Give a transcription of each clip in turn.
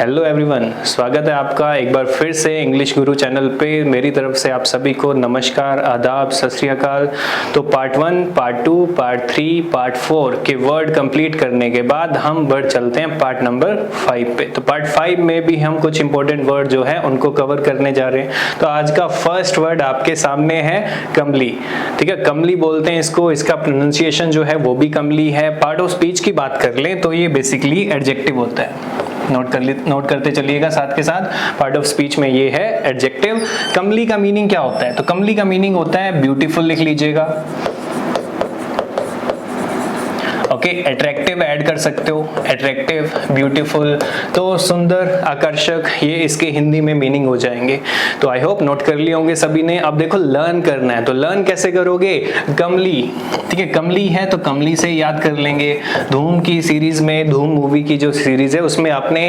Hello everyone, स्वागत है आपका एक बार फिर से इंग्लिश गुरु चैनल पे। मेरी तरफ से आप सभी को नमस्कार, आदाब, सत श्री अकाल। तो पार्ट 1, पार्ट 2, पार्ट 3, पार्ट 4 के वर्ड कंप्लीट करने के बाद हम बढ़ चलते हैं पार्ट नंबर 5 पे। तो पार्ट 5 में भी हम कुछ इंपॉर्टेंट वर्ड जो है उनको कवर करने जा रहे हैं। तो आज का फर्स्ट वर्ड आपके सामने है कमली। ठीक है, कमली बोलते हैं इसको, इसका प्रोनाउंसिएशन जो है वो भी कमली है। पार्ट ऑफ स्पीच की बात कर लें तो ये बेसिकली एडजेक्टिव होता है। नोट करते चलिएगा साथ के साथ। पार्ट ऑफ स्पीच में ये है एडजेक्टिव। कमली का मीनिंग क्या होता है? तो कमली का मीनिंग होता है ब्यूटीफुल, लिख लीजिएगा। ओके, अट्रैक्टिव ऐड कर सकते हो, अट्रैक्टिव, ब्यूटीफुल, तो सुंदर, आकर्षक, ये इसके हिंदी में मीनिंग हो जाएंगे। तो आई होप नोट कर लिए होंगे सभी ने। अब देखो लर्न करना है, तो लर्न कैसे करोगे? कमली, ठीक है, कमली है तो कमली से याद कर लेंगे। धूम की सीरीज में, धूम मूवी की जो सीरीज है उसमें आपने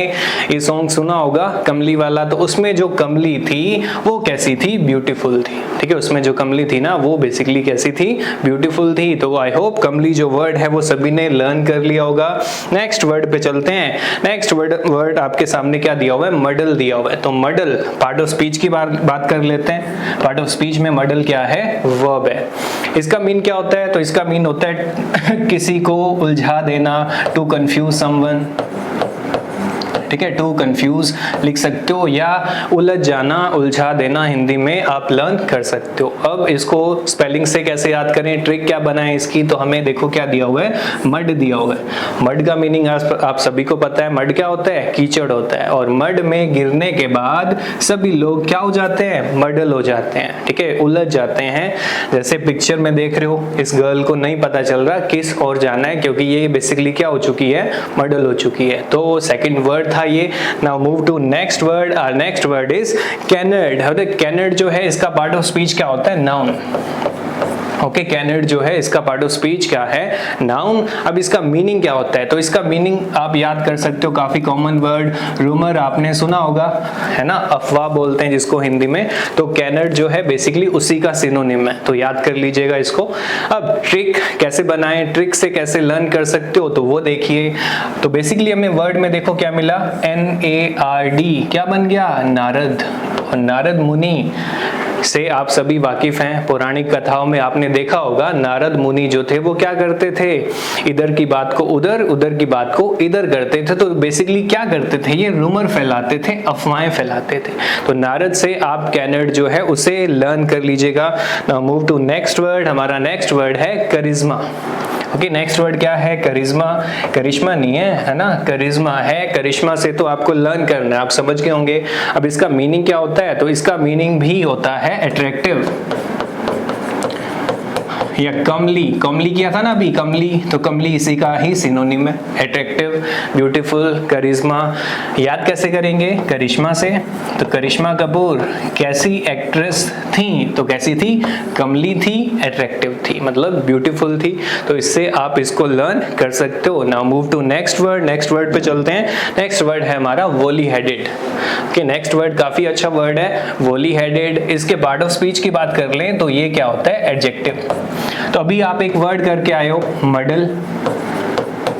ये सॉन्ग सुना होगा कमली वाला। तो उसमें जो कमली थी वो कैसी थी? ब्यूटीफुल थी। ठीक है, उसमें जो कमली थी ना वो बेसिकली कैसी थी? ब्यूटीफुल थी। तो आई होप कमली जो वर्ड है वो सभी ने लर्न कर लिया होगा। नेक्स्ट वर्ड पे चलते हैं। नेक्स्ट वर्ड आपके सामने क्या दिया हुआ है? मडल दिया हुआ है। तो मडल पार्ट ऑफ स्पीच की बात कर लेते हैं। पार्ट ऑफ स्पीच में मडल क्या है? वर्ब है। इसका मीन क्या होता है? तो इसका मीन होता है किसी को उलझा देना, टू कंफ्यूज समवन। ठीक है, टू कंफ्यूज लिख सकते हो या उलझ जाना, उलझा देना हिंदी में आप लर्न कर सकते हो। अब इसको स्पेलिंग से कैसे याद करें, ट्रिक क्या बनाए इसकी? तो हमें देखो क्या दिया हुआ है, मड दिया हुआ है। मड का मीनिंग आप सभी को पता है। मड क्या होता है? कीचड़ होता है। और मड में गिरने के बाद सभी लोग क्या हो जाते हैं? मडल हो जाते हैं। ठीक है, उलझ जाते हैं। जैसे पिक्चर में देख रहे हो, इस गर्ल को नहीं पता चल रहा किस और जाना है, क्योंकि ये बेसिकली क्या हो चुकी है? मडल हो चुकी है। तो सेकंड वर्ड था ये। Now move to next word. Our next word is canard. Canard जो है इसका पार्ट ऑफ स्पीच क्या होता है? नाउन। ओके, कैनर्ड जो है इसका पार्ट ऑफ स्पीच क्या है? नाउन। अब इसका मीनिंग क्या होता है? तो इसका मीनिंग आप याद कर सकते हो, काफी कॉमन वर्ड, रूमर आपने सुना होगा, है ना, अफवाह बोलते हैं जिसको हिंदी में। तो कैनर्ड जो है बेसिकली उसी का सिनोनिम है, तो याद कर लीजिएगा इसको। अब ट्रिक कैसे बनाएं, ट्रिक से कैसे लर्न कर सकते हो तो वो देखिए। तो बेसिकली हमें वर्ड में देखो क्या मिला, NARD, क्या बन गया? नारद। और नारद मुनि से आप सभी वाकिफ हैं। पौराणिक कथाओं में आपने देखा होगा नारद मुनि जो थे वो क्या करते थे? इधर की बात को उधर, उधर की बात को इधर करते थे। तो बेसिकली क्या करते थे? ये रूमर फैलाते थे, अफवाहें फैलाते थे। तो नारद से आप कैनर्ड जो है उसे लर्न कर लीजिएगा। Now move to next word. हमारा नेक्स्ट वर्ड है करिश्मा। ओके, नेक्स्ट वर्ड क्या है? करिश्मा। करिश्मा नहीं है ना, करिश्मा है। करिश्मा से तो आपको लर्न करना है, आप समझ गए होंगे। अब इसका मीनिंग क्या होता है? तो इसका मीनिंग भी होता है अट्रैक्टिव या कमली। कमली किया था ना अभी, कमली, तो कमली इसी का ही सिनोनिम है, अट्रैक्टिव, ब्यूटीफुल, करिश्मा। याद कैसे करेंगे? करिश्मा से। तो करिश्मा कपूर कैसी एक्ट्रेस थी? तो कैसी थी? कमली थी, अट्रैक्टिव थी, मतलब ब्यूटीफुल थी। तो इससे आप इसको लर्न कर सकते हो। Now move to next word. Next word पे चलते हैं। नेक्स्ट वर्ड है हमारा वोली हेडेड। ओके, नेक्स्ट वर्ड काफी अच्छा वर्ड है, वोली हेडेड। इसके पार्ट ऑफ स्पीच की बात कर लें तो ये क्या होता है? एडजेक्टिव। तो अभी आप एक वर्ड करके आए हो, मडल।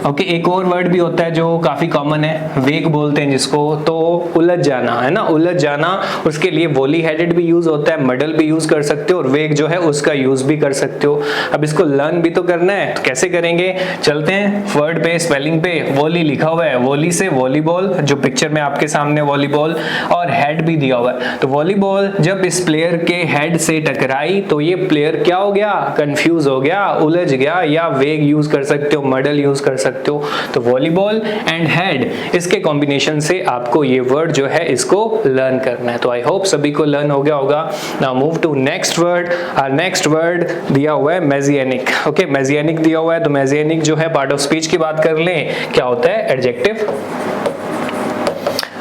ओके, एक और वर्ड भी होता है जो काफी कॉमन है, वेग बोलते हैं जिसको, तो उलझ जाना, है ना, उलझ जाना। उसके लिए वोली हेडेड भी यूज होता है, मडल भी यूज कर सकते हो, और वेग जो है उसका यूज भी कर सकते हो। अब इसको लर्न भी तो करना है, तो कैसे करेंगे? चलते हैं वर्ड पे, स्पेलिंग पे। वोली लिखा हुआ है, वोली से वॉलीबॉल, जो पिक्चर में आपके सामने वॉलीबॉल, और हेड भी दिया हुआ है। तो वॉलीबॉल जब इस प्लेयर के हेड से टकराई तो ये प्लेयर क्या हो गया? कंफ्यूज हो गया, उलझ गया, या वेग यूज कर सकते हो, मडल यूज कर सकते हो। तो वॉलीबॉल एंड हेड, इसके कॉम्बिनेशन से आपको ये वर्ड जो है इसको लर्न करना है। तो आई होप सभी को लर्न हो गया होगा। Now move to next word. और नेक्स्ट वर्ड दिया हुआ है मेसियानिक। ओके, मेसियानिक दिया हुआ है। तो मेसियानिक जो है पार्ट ऑफ स्पीच की बात कर लें, क्या होता है? एडजेक्टिव।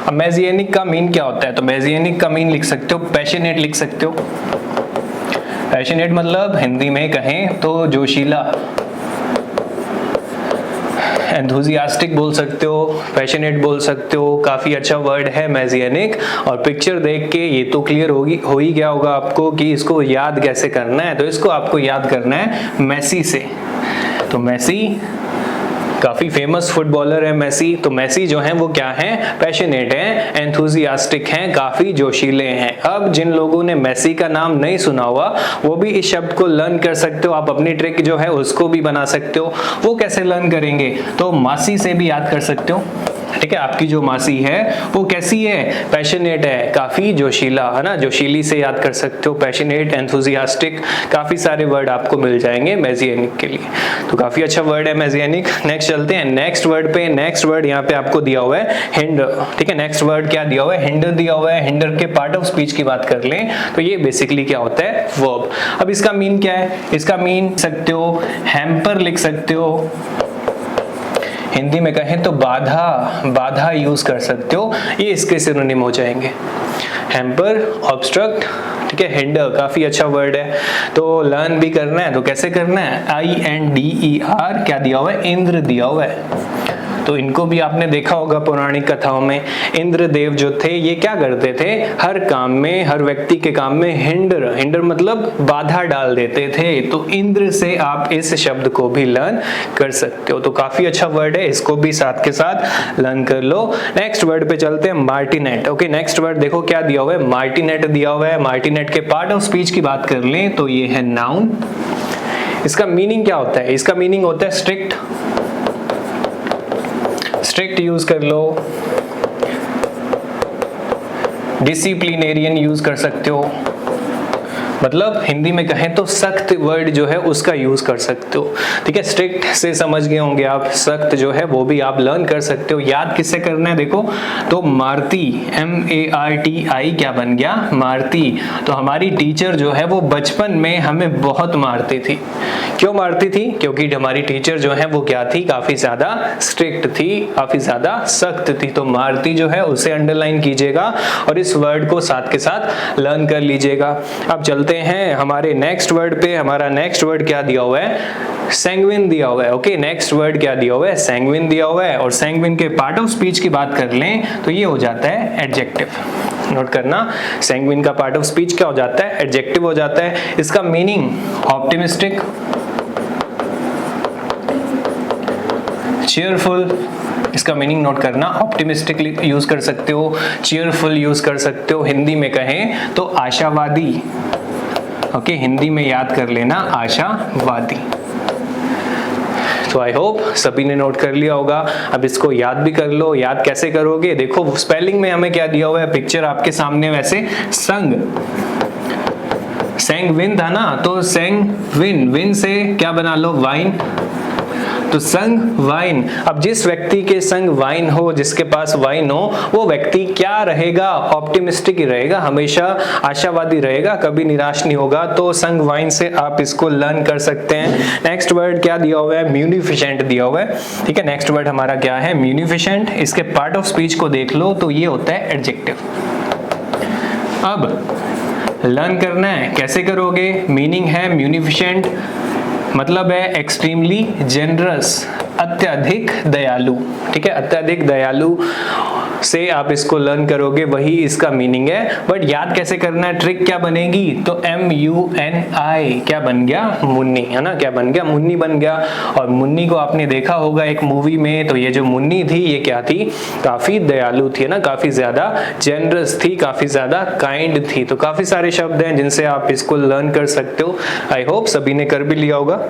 अब मेसियानिक का मीन क्या होता है? तो मेसियानिक का मीन लिख सकते हो, पैशनेट लिख सकते हो। पैशनेट मतलब हिंदी में कहें तो जोशीला, एंथुजियास्टिक बोल सकते हो, पैशनेट बोल सकते हो। काफी अच्छा वर्ड है मेसियानिक। और पिक्चर देख के ये तो क्लियर हो ही गया होगा आपको कि इसको याद कैसे करना है। तो इसको आपको याद करना है मेसी से। तो मेसी काफी फेमस फुटबॉलर है मेसी। तो मेसी जो है वो क्या है, पैशनेट है, एंथुजियास्टिक हैं, काफी जोशीले हैं। अब जिन लोगों ने मेसी का नाम नहीं सुना हुआ वो भी इस शब्द को लर्न कर सकते हो। आप अपनी ट्रिक जो है उसको भी बना सकते हो। वो कैसे लर्न करेंगे, तो मासी से भी याद कर सकते हो। ठीक है, आपकी जो मासी है वो कैसी है, पैशनेट है, काफी जोशीला, है ना, जोशीली से याद कर सकते हो, पैशनेट, एंथुजियास्टिक, काफी सारे वर्ड आपको मिल जाएंगे मेसियानिक के लिए। तो काफी अच्छा वर्ड है मेसियानिक। नेक्स्ट चलते हैं नेक्स्ट वर्ड पे। नेक्स्ट वर्ड यहाँ पे आपको दिया हुआ है हिंडर। ठीक है, नेक्स्ट वर्ड क्या दिया हुआ है, हिंडर दिया हुआ है। हिंडर के पार्ट ऑफ स्पीच की बात कर लें तो ये बेसिकली क्या होता है, वर्ब। अब इसका मीन क्या है, इसका मीन सकते हो हैम्पर लिख सकते हो, हिंदी में कहें तो बाधा, बाधा यूज कर सकते हो, ये इसके सिनोनिम हो जाएंगे, हैम्पर, ऑब्स्ट्रक्ट। ठीक है, हिंडर काफी अच्छा वर्ड है। तो लर्न भी करना है तो कैसे करना है, INDER क्या दिया हुआ है, इंद्र दिया हुआ है। तो इनको भी आपने देखा होगा पौराणिक कथाओं में। इंद्रदेव जो थे ये क्या करते थे, हर काम में, हर व्यक्ति के काम में हिंडर, हिंडर मतलब बाधा डाल देते थे। तो इंद्र से आप इस शब्द को भी लर्न कर सकते हो। तो काफी अच्छा वर्ड है, इसको भी साथ के साथ लर्न कर लो। नेक्स्ट वर्ड पे चलते हैं, मार्टिनेट। ओके, नेक्स्ट वर्ड देखो क्या दिया हुआ है, मार्टिनेट दिया हुआ है। मार्टिनेट के पार्ट ऑफ स्पीच की बात कर लें तो ये है नाउन। इसका मीनिंग क्या होता है, इसका मीनिंग होता है स्ट्रिक्ट, स्ट्रिक्ट यूज कर लो, डिसिप्लिनेरियन यूज कर सकते हो, मतलब हिंदी में कहें तो सख्त वर्ड जो है उसका यूज कर सकते हो। ठीक है, स्ट्रिक्ट से समझ गए होंगे आप, सख्त जो है वो भी आप लर्न कर सकते हो। याद किससे करना है देखो, तो मारती, MARTI क्या बन गया, मारती। तो हमारी टीचर जो है वो बचपन में हमें बहुत मारती थी। क्यों मारती थी, क्योंकि हमारी टीचर जो है वो क्या थी, काफी ज्यादा स्ट्रिक्ट थी, काफी ज्यादा सख्त थी। तो मारती जो है उसे अंडरलाइन कीजिएगा और इस वर्ड को साथ के साथ लर्न कर लीजिएगा। अब चलते हैं हमारे नेक्स्ट वर्ड पे। हमारा नेक्स्ट वर्ड क्या दिया हुआ है, सैंग्विन दिया हुआ है। ओके, नेक्स्ट वर्ड क्या दिया हुआ है, सैंग्विन दिया हुआ है। और सैंग्विन के पार्ट ऑफ स्पीच की बात कर लें तो ये हो जाता है एडजेक्टिव। नोट करना, सैंग्विन का पार्ट ऑफ स्पीच क्या हो जाता है, एडजेक्टिव हो जाता है। इसका मीनिंग ऑप्टिमिस्टिक, चीयरफुल, इसका मीनिंग नोट करना, ऑप्टिमिस्टिक यूज कर सकते हो, चीयरफुल यूज कर सकते हो। हिंदी में कहें तो आशावादी। ओके, हिंदी में याद कर लेना आशावादी। तो आई होप सभी ने नोट कर लिया होगा। अब इसको याद भी कर लो। याद कैसे करोगे, देखो स्पेलिंग में हमें क्या दिया हुआ है, पिक्चर आपके सामने वैसे संग, सैंग्विन था ना, तो सैंग्विन, विन से क्या बना लो, वाइन, तो संग वाइन। अब जिस व्यक्ति के संग वाइन हो, जिसके पास वाइन हो, वो व्यक्ति क्या रहेगा, ऑप्टिमिस्टिक ही रहेगा, हमेशा आशावादी रहेगा, कभी निराश नहीं होगा। तो संग वाइन से आप इसको लर्न कर सकते हैं। नेक्स्ट वर्ड क्या दिया हुआ है, म्यूनिफिशेंट दिया हुआ है। ठीक है, नेक्स्ट वर्ड हमारा क्या है, म्यूनिफिशेंट। इसके पार्ट ऑफ स्पीच को देख लो तो ये होता है एडजेक्टिव। अब लर्न करना है, कैसे करोगे, मीनिंग है म्यूनिफिशेंट मतलब है एक्सट्रीमली जेनरस, अत्यधिक दयालु। ठीक है, अत्यधिक दयालु से आप इसको लर्न करोगे, वही इसका मीनिंग है। बट याद कैसे करना है, ट्रिक क्या बनेगी, तो MUNI क्या बन गया, मुन्नी, है ना, क्या बन गया, मुन्नी बन गया। और मुन्नी को आपने देखा होगा एक मूवी में, तो ये जो मुन्नी थी ये क्या थी, काफी दयालु थी, है ना, काफी ज्यादा जेनरस थी, काफी ज्यादा काइंड थी। तो काफी सारे शब्द हैं जिनसे आप इसको लर्न कर सकते हो। आई होप सभी ने कर भी लिया होगा।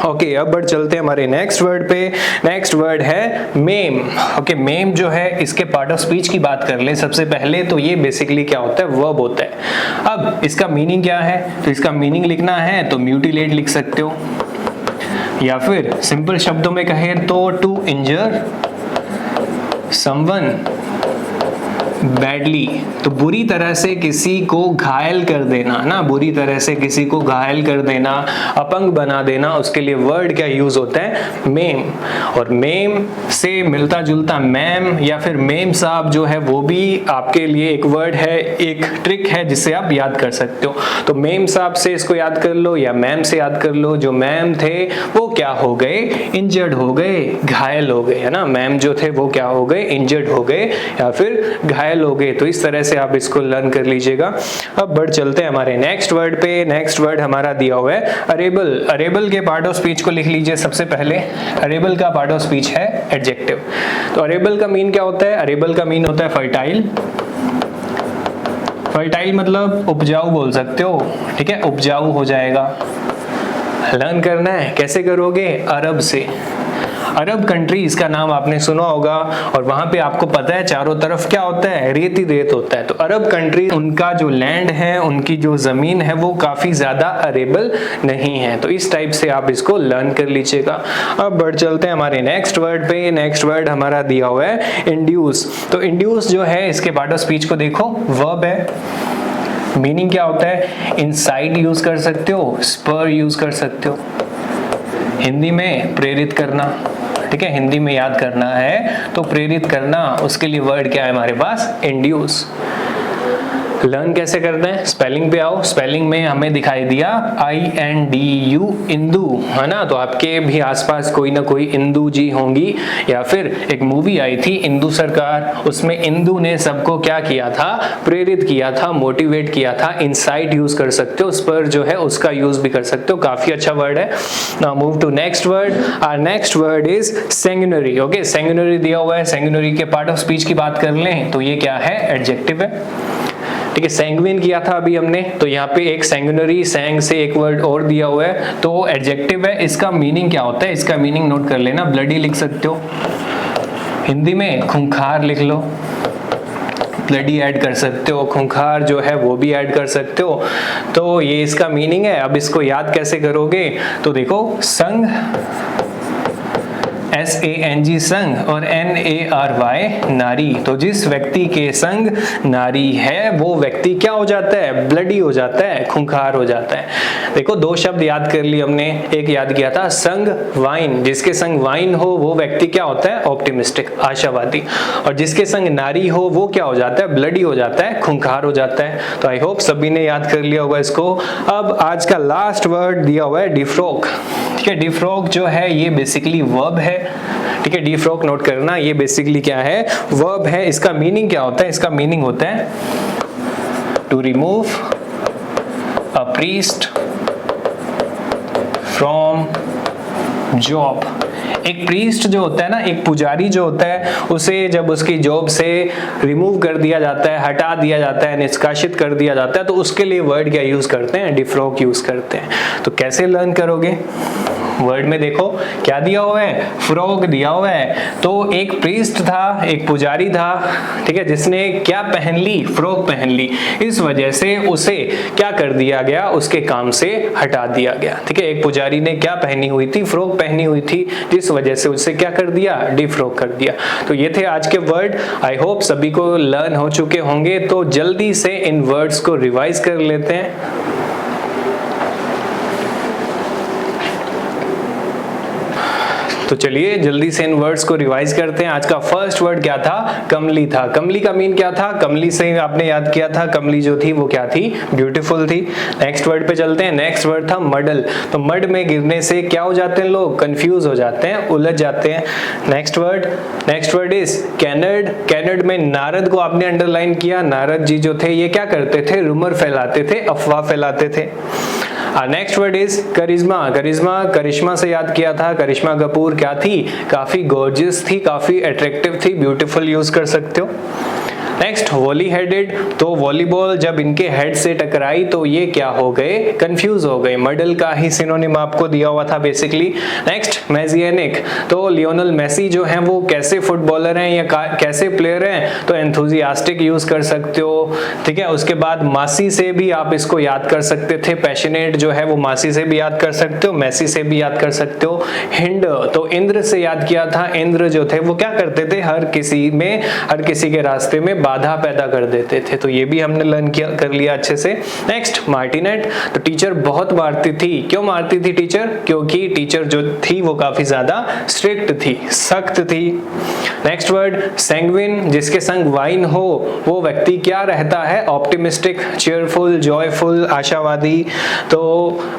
ओके, अब बढ़ चलते हैं हमारे नेक्स्ट वर्ड पे। नेक्स्ट वर्ड है मेम। ओके, मेम जो है इसके पार्ट ऑफ स्पीच की बात कर ले सबसे पहले, तो ये बेसिकली क्या होता है, वर्ब होता है। अब इसका मीनिंग क्या है, तो इसका मीनिंग लिखना है तो म्यूटिलेट लिख सकते हो, या फिर सिंपल शब्दों में कहें तो टू इंजर समवन बैडली, तो बुरी तरह से किसी को घायल कर देना ना, बुरी तरह से किसी को घायल कर देना, अपंग बना देना, उसके लिए वर्ड क्या यूज होता है, मेम। और मेम से मिलता जुलता मैम या फिर मेम साहब जो है वो भी आपके लिए एक वर्ड है, एक ट्रिक है जिससे आप याद कर सकते हो। तो मेम साहब से इसको याद कर लो या मैम से याद कर लो। जो मैम थे वो क्या हो गए, इंजर्ड हो गए, घायल हो गए, है ना। मैम जो थे वो क्या हो गए, इंजर्ड हो गए या फिर घायल हो गए। तो इस तरह से आप इसको लर्न कर लीजिएगा। अब बढ़ चलते हैं हमारे नेक्स्ट वर्ड पे। नेक्स्ट वर्ड हमारा दिया हुआ है अरेबल। अरेबल के पार्ट ऑफ स्पीच को लिख लीजिए सबसे पहले। अरेबल का पार्ट ऑफ स्पीच है एडजेक्टिव। तो अरेबल का मीन क्या होता है, अरेबल का मीन होता है फर्टाइल। फर्टाइल मतलब उपजाऊ बोल सकते हो, ठीक है, उपजाऊ हो जाएगा। लर्न करना है, कैसे करोगे, अरब से। अरब कंट्रीज का नाम आपने सुना होगा और वहां पे आपको पता है चारों तरफ क्या होता है, रेत ही रेत होता है। तो अरब कंट्री, उनका जो लैंड है, उनकी जो जमीन है वो काफी ज्यादा अरेबल नहीं है। तो इस टाइप से आप इसको लर्न कर लीजिएगा। अब बढ़ चलते हैं हमारे नेक्स्ट वर्ड पे। नेक्स्ट वर्ड हमारा दिया हुआ है इंड्यूस। तो इंड्यूस जो है इसके पार्ट ऑफ स्पीच को देखो, वर्ब है। मीनिंग क्या होता है, इनसाइड यूज कर सकते हो, स्पर यूज कर सकते हो। हिंदी में प्रेरित करना, ठीक है, हिंदी में याद करना है तो प्रेरित करना, उसके लिए वर्ड क्या है हमारे पास, इंड्यूस। लर्न कैसे करना है, स्पेलिंग पे आओ। स्पेलिंग में हमें दिखाई दिया INDU, इंदु, है ना। तो आपके भी आसपास कोई ना कोई इंदु जी होंगी, या फिर एक मूवी आई थी इंदु सरकार, उसमें इंदु ने सबको क्या किया था, प्रेरित किया था, मोटिवेट किया था। इनसाइट यूज कर सकते हो, उस पर जो है उसका यूज भी कर सकते हो, काफी अच्छा वर्ड है। Now move to next word. Our next word is sanguinary. Okay, sanguinary दिया हुआ है। सैंगुइनरी के पार्ट ऑफ स्पीच की बात कर लें तो ये क्या है, एडजेक्टिव है, ठीक है। सैंग्विन किया था अभी हमने, तो यहाँ पे एक सैंगुइनरी, सैंग से एक वर्ड और दिया हुआ है तो एडजेक्टिव है। इसका मीनिंग क्या होता है, इसका मीनिंग नोट कर लेना। ब्लडी लिख सकते हो, हिंदी में खूंखार लिख लो, ब्लडी ऐड कर सकते हो, खूंखार जो है वो भी ऐड कर सकते हो। तो ये इसका मीनिंग है। अब इसको याद कैसे करोगे, तो देखो, संग, SANG संग, और NARY नारी। तो जिस व्यक्ति के संग नारी है वो व्यक्ति क्या हो जाता है, ब्लडी हो जाता है, खूंखार हो जाता है। देखो, दो शब्द याद कर लिए हमने। एक याद किया था संग वाइन, जिसके संग वाइन हो वो व्यक्ति क्या होता है, ऑप्टिमिस्टिक, आशावादी। और जिसके संग नारी हो वो क्या हो जाता है, ब्लडी हो जाता है, खूंखार हो जाता है। तो आई होप सभी ने याद कर लिया होगा इसको। अब आज का लास्ट वर्ड दिया हुआ है डिफ्रॉक, ठीक है। डिफ्रॉक जो है ये बेसिकली वर्ब है, ठीक है। डिफ्रॉक नोट करना, ये बेसिकली क्या है, वर्ब है। इसका मीनिंग क्या होता है, इसका मीनिंग होता है to remove a priest from job. एक प्रीस्ट जो होता है ना, एक पुजारी जो होता है, उसे जब उसकी जॉब से रिमूव कर दिया जाता है, हटा दिया जाता है, निष्कासित कर दिया जाता है, तो उसके लिए वर्ड क्या यूज करते हैं, डिफ्रॉक यूज करते हैं। तो कैसे लर्न करोगे, वर्ड में देखो क्या दिया हुआ है, फ्रॉक दिया हुआ है। तो एक प्रीस्ट था, एक पुजारी था, ठीक है, जिसने क्या पहन ली, फ्रॉक पहन ली। इस वजह से उसे क्या कर दिया गया, उसके काम से हटा दिया गया, ठीक है। एक पुजारी ने क्या पहनी हुई थी, फ्रॉक पहनी हुई थी, जिस वजह से उसे क्या कर दिया, डिफ्रॉक कर दिया। तो ये थे आज के वर्ड। आई होप सभी को लर्न हो चुके होंगे। तो जल्दी से इन वर्ड्स को रिवाइज कर लेते हैं। तो चलिए जल्दी से इन वर्ड्स को रिवाइज करते हैं। आज का फर्स्ट वर्ड क्या था, कमली था। कमली का मीन क्या था, कमली से आपने याद किया था, कमली जो थी वो क्या थी, ब्यूटीफुल थी। नेक्स्ट वर्ड पे चलते हैं। नेक्स्ट वर्ड था मडल। तो मड में गिरने से क्या हो जाते हैं लोग, कंफ्यूज हो जाते हैं, उलझ जाते हैं। Next word is canard. Canard में नारद को आपने अंडरलाइन किया। नारद जी जो थे ये क्या करते थे, रूमर फैलाते थे, अफवाह फैलाते थे। नेक्स्ट वर्ड इज करिश्मा। करिश्मा से याद किया था। करिश्मा कपूर क्या थी, काफी गॉर्जियस थी, काफी अट्रैक्टिव थी, ब्यूटीफुल यूज कर सकते हो। Next volley headed. तो वॉलीबॉल जब इनके हेड से टकराई तो ये क्या हो गए, कंफ्यूज हो गए। मडल का ही सिनोनिम आपको दिया हुआ था बेसिकली। Next messianic. तो लियोनेल मेसी जो हैं वो कैसे फुटबॉलर हैं या कैसे प्लेयर हैं, तो एंथुजियास्टिक यूज कर सकते हो, ठीक है। उसके बाद मासी से भी आप इसको याद कर सकते थे। पैशनेट जो है वो मासी से भी याद कर सकते हो, मेसी से भी याद कर सकते हो। हिंड, तो इंद्र से याद किया था। इंद्र जो थे वो क्या करते थे, हर किसी के रास्ते में बाधा पैदा कर देते थे। तो ये भी हमने लर्न किया कर लिया अच्छे से। नेक्स्ट मार्टिनेट, तो टीचर बहुत मारती थी। क्यों मारती थी टीचर? क्योंकि टीचर जो थी वो काफी ज्यादा स्ट्रिक्ट थी, सख्त थी। नेक्स्ट वर्ड सैंग्विन, जिसके संग वाइन हो वो व्यक्ति क्या रहता है? ऑप्टिमिस्टिक, चीयरफुल, जॉयफुल, आशावादी। तो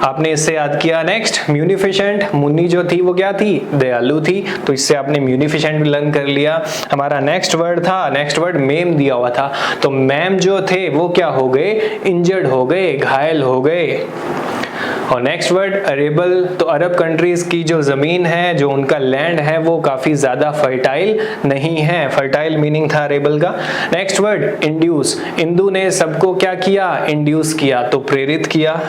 आपने इससे याद किया। नेक्स्ट म्यूनिफिशेंट, मुन्नी जो थी वो क्या थी? दयालु थी। तो इससे आपने म्यूनिफिशेंट भी लर्न कर लिया। हमारा नेक्स्ट वर्ड था, नेक्स्ट वर्ड मैम दिया हुआ था। तो मैम जो थे वो क्या हो गए? इंजर्ड हो गए, घायल हो गए। और नेक्स्ट वर्ड अरेबल, तो अरब कंट्रीज की जो जमीन है, जो उनका लैंड है वो काफी ज्यादा फर्टाइल नहीं है। फर्टाइल मीनिंग था अरेबल का। नेक्स्ट वर्ड इंड्यूस, इंदु ने सबको क्या किया? इंड्यूस किया, तो प्रेरित किया।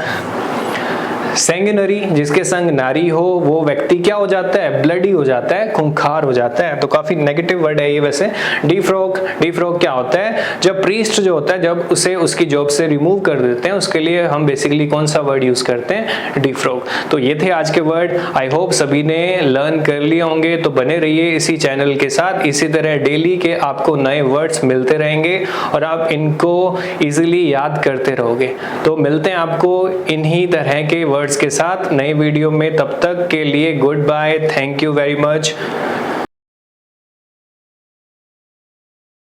सैंगनरी, जिसके संग नारी हो वो व्यक्ति क्या हो जाता है? ब्लडी हो जाता है, खूंखार हो जाता है। तो काफी नेगेटिव वर्ड है ये वैसे। डिफ्रॉग, डिफ्रॉग क्या होता है? जब प्रीस्ट जो होता है, जब उसे उसकी जॉब से रिमूव कर देते हैं, उसके लिए हम बेसिकली कौन सा वर्ड यूज करते हैं? डिफ्रॉग। तो ये थे आज के वर्ड। आई होप सभी ने लर्न कर लिए होंगे। तो बने रहिए इसी चैनल के साथ, इसी तरह डेली के आपको नए वर्ड्स मिलते रहेंगे और आप इनको इजीली याद करते रहोगे। तो मिलते हैं आपको इन्हीं तरह के वर्ड्स के साथ नई वीडियो में। तब तक के लिए goodbye, thank you very much.